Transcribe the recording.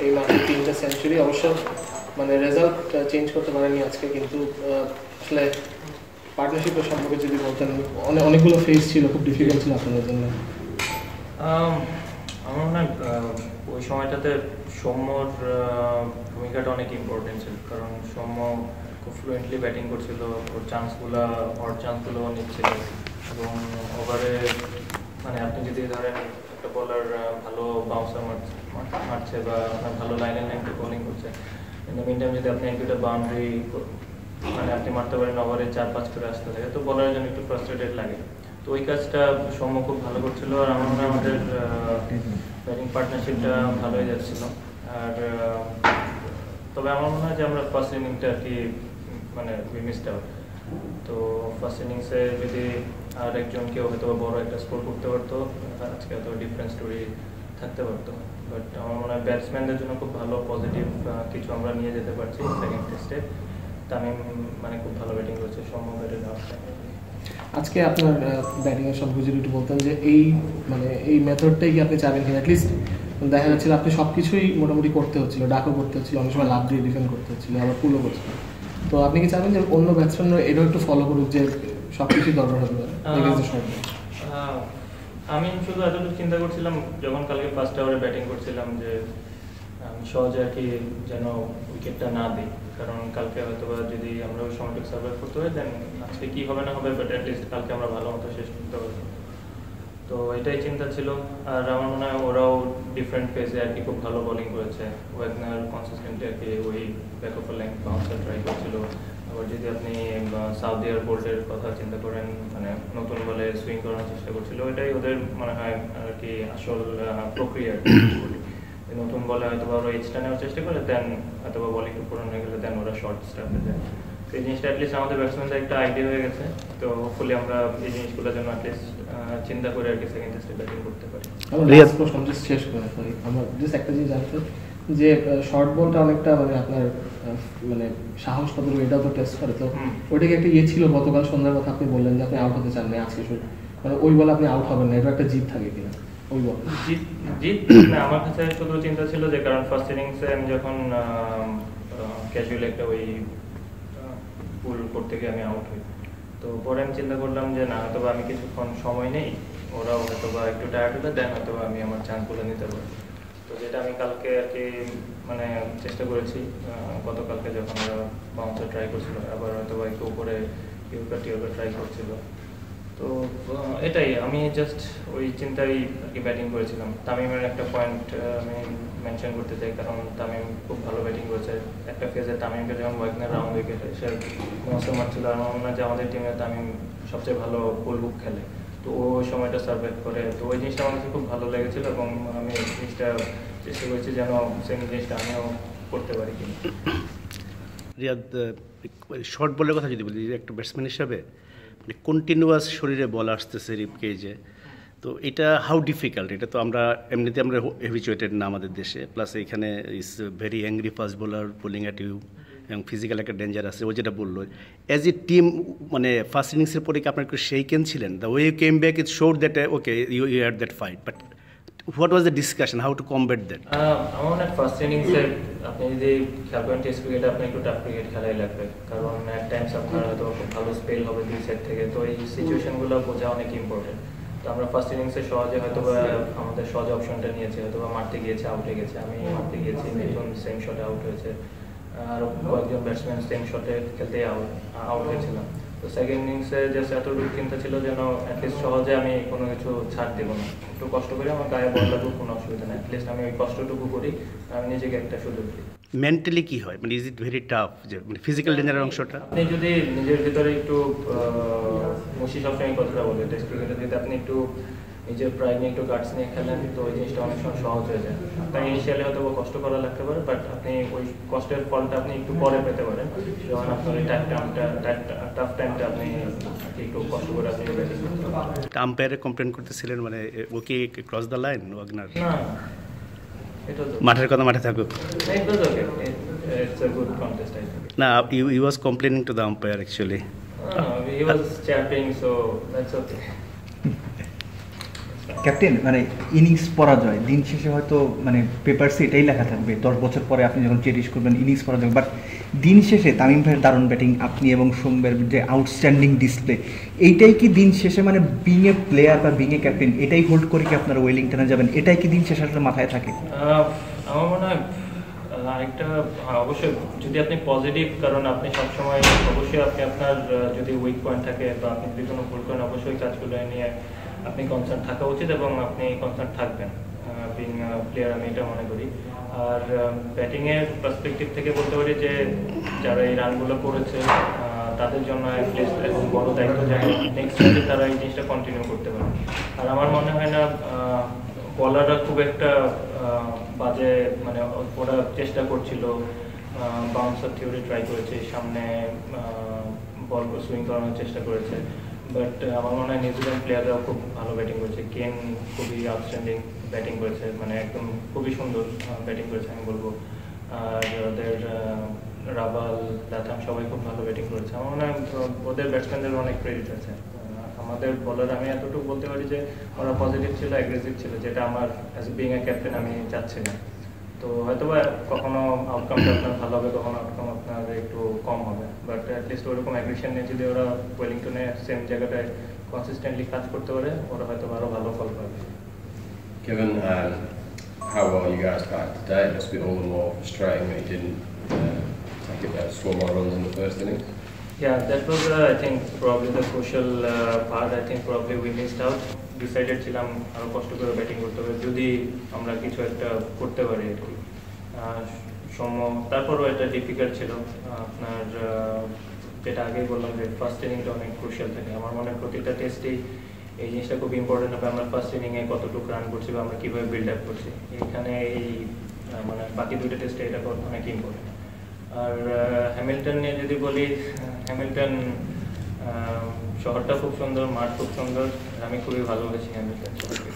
এই মাত্র 3টা সেঞ্চুরি, অবশ্য মানে রেজাল্ট চেঞ্জ করতে পারেনি আজকে, কিন্তু আসলে পার্টনারশিপের সম্পর্কে যদি বলতেন, অনেকগুলো ফেজ ছিল, খুব ডিফিকাল্ট ছিল আপনাদের জন্য। আমার মনে হয় ওই সময়টাতে সৌম্যর ভূমিকাটা অনেক ইম্পর্টেন্ট ছিল, কারণ সৌম্য খুব ফ্লুয়েন্টলি ব্যাটিং করছিল, ওর চান্সগুলো নিচ্ছিল, এবং ওভারে মানে আপনি যদি ধরেন একটা বলার ভালো বাউন্সার মারছে বা ভালো লাইনের লাইনটা বোলিং করছে, ইন দ্য মিন টাইম যদি আপনি এক দুটো বাউন্ডারি মানে আপনি মারতে পারেন, ওভারে 4-5 করে আসতে থাকে, তো বলারের জন্য একটু ফ্রাস্ট্রেটেড লাগে। তো ওই কাজটা সৌম্য খুব ভালো করছিল, আর আমার মনে হয় আমাদের ব্যাটিং পার্টনারশিপটা ভালোই যাচ্ছিল। আর তবে আমার মনে হয় যে আমরা ফার্স্ট ইনিংসটা আর কি মানে উই মিসড আউট। তো ফার্স্ট ইনিংসে যদি আর একজন কেউ হয়তো বড় একটা স্কোর করতে পারতো, আজকে হয়তো ডিফারেন্ট স্টোরি থাকতে পারতো। বাট আমার মনে হয় ব্যাটসম্যানদের জন্য খুব ভালো পজিটিভ কিছু আমরা নিয়ে যেতে পারছি সেকেন্ড টেস্টে। তামিম মানে খুব ভালো ব্যাটিং করছে, সৌম্য ব্যাটিং আসছে। আজকে আপনার ব্যাটিংয়ের সম্পর্কে যদি একটু বলতেন যে এই মেথডটাই কি আপনি চাবেন কিনা? অ্যাটলিস্ট দেখা যাচ্ছিল আপনি সব কিছুই মোটামুটি করতে হচ্ছিল, ডাকও করতে হচ্ছিল, অনেক সময় লাভ দিয়ে ডিফেন্ড করতে হচ্ছিল, আবার পুলও করছিল। তো আপনি কি চাবেন যে অন্য ব্যাটসম্যানরা এটাও একটু ফলো করুক, যে সব কিছুই দরকার হবে? আমি শুধু এতটুকু চিন্তা করছিলাম যখন কালকে ফার্স্ট ওভারে ব্যাটিং করছিলাম, যে আমি সহজে আর কি যেন উইকেটটা না দিই, কারণ কালকে হয়তো যদি আমরা ওই সময়টুকু সার্ভাইভ করতে হয়, দেন আজকে কী হবে না হবে, বাট অ্যাটলিস্ট কালকে আমরা ভালো মতো শেষ করতে পারবো। তো এটাই চিন্তা ছিল। আর আমার মনে হয় ওরাও ডিফারেন্ট ফেজে আর কি খুব ভালো বোলিং করেছে। ওয়াগনার কনসিস্টেন্টলি আর কি ওই back of length bouncer try করছিল। আবার যদি আপনি সাউদি আর বোল্টের কথা চিন্তা করেন, মানে নতুন বলে সুইং করার চেষ্টা করছিল, এটাই ওদের মনে হয় আর কি আসল প্রক্রিয়া। নতুন বলে হয়তো বা ওরা এজটা নেওয়ার চেষ্টা করে, দেন হয়তো বা বল একটু পুরনো হয়ে গেলে দেন ওরা শর্ট স্টাফে যায়। তো এই জিনিসটা অ্যাটলিস্ট আমাদের ব্যাটসম্যানদের একটা আইডিয়া হয়ে গেছে। তো হোপফুলি আমরা এই জিনিসগুলোর জন্য অ্যাটলিস্ট চিন্তা করে আর কি সেকেন্ড টেস্টে ব্যাটিং করতে পারি। শেষ করে আমরা জাস্ট একটা জিনিস জানতে, যে শর্ট বলটা অনেকটা মানে আপনার মানে সাহস কত, এটাও তো টেস্ট করে। তো ওইটাকে একটা ছিল গতকাল সন্ধ্যার কথা, আপনি বললেন যে আপনি আউট হতে চান না আজকে, মানে ওই বলে আপনি আউট হবেন না, এটা একটা জিত থাকে কিনা? জিত না, আমার কাছে শুধু চিন্তা ছিল যে কারণ ফার্স্ট ইনিংসে আমি যখন ক্যাজুয়াল একটা ওই পুল করতে গিয়ে আমি আউট হই, তো পরে আমি চিন্তা করলাম যে না, হয়তো আমি কিছুক্ষণ সময় নেই, ওরাও হয়তো বা একটু টায়ার্ড হলে দেন হয়তো আমি আমার চান্সগুলো নিতে পারি। তো যেটা আমি কালকে আর কি মানে চেষ্টা করেছি, গতকালকে যখন ওরা বাউন্সার ট্রাই করছিল, আবার হয়তো বা একটু উপরে টিউকার ট্রাই করছিল। তো এটাই আমি জাস্ট ওই চিন্তায় আর কি ব্যাটিং করেছিলাম। তামিমের একটা পয়েন্ট আমি মেনশন করতে চাই, কারণ তামিম খুব ভালো ব্যাটিং করেছে একটা ফেজে। তামিমকে যখন ওয়াগনার রাউন্ড উইকেটে সে মস্ত মারছিল, আমার মনে হয় যে আমাদের টিমে তামিম সবচেয়ে ভালো ফুল বুক খেলে, তো ওই সময়টা সার্ভাইভ করে। তো ওই জিনিসটা আমার কাছে খুব ভালো লেগেছিলো, এবং আমি জিনিসটা চেষ্টা করেছি যেন সেম জিনিসটা আমিও করতে পারি কিনা। রিয়াদ, শর্ট বলের কথা যদি বলি, একটা ব্যাটসম্যান হিসাবে কন্টিনিউয়াস শরীরে বল আসতেছে রিপ কেজে, তো এটা হাউ ডিফিকাল্ট? এটা তো আমরা এমনিতে আমরা হ্যাবিচুয়েটেড না আমাদের দেশে, প্লাস এখানে is very angry fast bowler bowling at you, এবং ফিজিক্যাল একটা ডেঞ্জার আছে। ও যেটা বললো অ্যাজ এ টিম, মানে ফার্স্ট ইনিংসের পরে কি আপনার একটু সেইকেন ছিলেন? The way you came back it showed that okay you had that fight, but what was the discussion, how to combat that? আমার মনে হয় ফার্স্ট ইনিংসে আপনি যদি খেয়াল করেন টেস্ট ক্রিকেটে আপনি একটু টাফ ক্রিকেট খেলাই লাগবে, কারণ অ্যাট টাইমস আপনার হয়তো খুব ভালো স্পেল হবে দুই সাইড থেকে। তো এই সিচুয়েশনগুলো বোঝা অনেক ইম্পর্টেন্ট। তো আমরা ফার্স্ট ইনিংসে সহজে হয়তো আমাদের সহজ অপশনটা নিয়েছি, হয়তো মারতে গিয়েছে আউট হয়ে গেছে, আমি মারতে গিয়েছি মিঠুন সেম শটে আউট হয়েছে, আর কয়েকজন ব্যাটসম্যান সেম শটে খেলতে আউট হয়েছিলাম। তো সেকেন্ড ইনিংসে জাস্ট এতটুকু চিন্তা ছিল যেন অ্যাটলিস্ট সহজে আমি কোনো কিছু ছাড় দেবো না, একটু কষ্ট করে আমার গায়ে বল লাগুক, কোনো অসুবিধা নেই, অ্যাটলিস্ট আমি ওই কষ্টটুকু করি, আমি নিজেকে একটা সুযোগ দিই। মেন্টালি কি হয়, মানে ইজ ইট ভেরি টাফ, যে মানে ফিজিক্যাল ডেঞ্জারের অংশটা? আপনি যদি নিজের ভিতরে একটু মুশি সবসময় কথাটা বলে, টেস্ট ক্রিকেটে যদি আপনি একটু নিজের প্রাইড নিয়ে একটু গার্ডস নিয়ে খেলেন, তো ওই জিনিসটা অনেক সময় সহজ হয়ে যায়। আপনার ইনিশিয়ালি হয়তো কষ্ট করা লাগতে পারে, বাট আপনি ওই কষ্টের ফলটা আপনি একটু পরে পেতে পারেন, যখন আপনার ওই টাফ টাইমটা আপনি একটু কষ্ট করে আপনি ব্যাটিং করতে পারেন। আম্পায়ারে কমপ্লেন করতেছিলেন, মানে ওকে ক্রস দ্য লাইন ওয়াগনার? না, এটা তো মাঠের কথা মাঠে থাকুক। It's a good contest, I think. না, he was complaining to the umpire actually. He was chatting, so that's okay. Captain মানে ইনিংস পরাজয় দিন শেষে হয়তো মানে পেপারসে এটাই লেখা থাকবে 10 বছর পরে আপনি যখন চেরিশ করবেন ইনিংস পরাজয়, বাট দিন শেষে তামিম ভাইয়ের দারুণ ব্যাটিং, আপনি এবং সোমের যে আউটস্ট্যান্ডিং ডিসপ্লে, এইটাই কি দিন শেষে মানে বিং এ প্লেয়ার বা বিং এ ক্যাপ্টেন এটাই হোল্ড করে কি আপনারা ওয়েলিংটনে যাবেন, এটাই কি দিন শেষে আসলে মাথায় থাকে? আমার মনে হয় আরেকটা অবশ্যই যদি আপনি পজিটিভ, কারণ আপনি সবসময় অবশ্যই আপনি আপনার যদি উইক পয়েন্ট থাকে বা আপনি যদি কোনো ভুল করেন অবশ্যই কাজগুলো নিয়ে আপনি কনসার্ন থাকা উচিত এবং আপনি কনসার্ন থাকবেন বিং প্লেয়ার, আমি এটা মনে করি। আর ব্যাটিংয়ের পার্সপেক্টিভ থেকে বলতে পারি যে যারা এই রানগুলো করেছে তাদের জন্য অ্যাটলিস্ট এখন বড় দায়িত্ব যে নেক্সট ম্যাচে তারা এই জিনিসটা কন্টিনিউ করতে পারে। আর আমার মনে হয় না বলাররা খুব একটা বাজে, মানে ওরা চেষ্টা করছিল, বাউন্সার থিওরি ট্রাই করেছে, সামনে বল সুইং করানোর চেষ্টা করেছে, বাট আমার মনে হয় নিউজিল্যান্ড প্লেয়াররাও খুব ভালো ব্যাটিং করেছে। কেন খুবই আউটস্ট্যান্ডিং ব্যাটিং করেছে, মানে একদম খুবই সুন্দর ব্যাটিং করেছে আমি বলবো। আর ওদের রাবাল, লাথাম সবাই খুব ভালো ব্যাটিং করেছে। আমার মনে হয় ওদের ব্যাটসম্যানদের অনেক ক্রেডিট আছে। আমাদের বলার আমি এতটুকু বলতে পারি যে ওরা পজিটিভ ছিল, অ্যাগ্রেসিভ ছিল, যেটা আমার অ্যাজ বিং এ ক্যাপ্টেন আমি চাচ্ছি না। তো হয়তো বা কখনো আউটকামটা আপনার ভালো হবে, কখনো আউটকাম আপনার একটু কম হবে, বাট অ্যাটলিস্ট ওরকম অ্যাগ্রেশন নিয়ে যদি ওরা ওয়েলিংটনে সেম জায়গাটায় কনসিস্টেন্টলি কাজ করতে পারে, ওরা হয়তো আরও ভালো ফল পাবে। Given how well you guys batted today, it must be all the more frustrating that you didn't take it there, score more runs in the first innings. Yeah, that was I think probably the crucial part. I think probably we missed out. Decided ছিলাম আরো কষ্ট করে batting করতে হবে যদি আমরা কিছু একটা করতে পারি আর কি। তারপরও এটা ডিফিকাল্ট ছিল। আপনার যেটা আগেই বললাম যে ফার্স্ট ইনিংটা অনেক ক্রুশিয়াল থাকে। আমার মনে হয় প্রতিটা টেস্টেই এই জিনিসটা খুব ইম্পর্টেন্ট হবে, আমরা ফার্স্ট ইনিংয়ে কতটুকু রান করছি বা আমরা কীভাবে বিল্ড আপ করছি। এখানে এই মানে বাকি দুটো টেস্টে এটা অনেক ইম্পর্টেন্ট। আর হ্যামিল্টন নিয়ে যদি বলি, হ্যামিল্টন শহরটা খুব সুন্দর, মাঠ খুব সুন্দর, আমি খুবই ভালোবাসি হ্যামিল্টন শহরকে।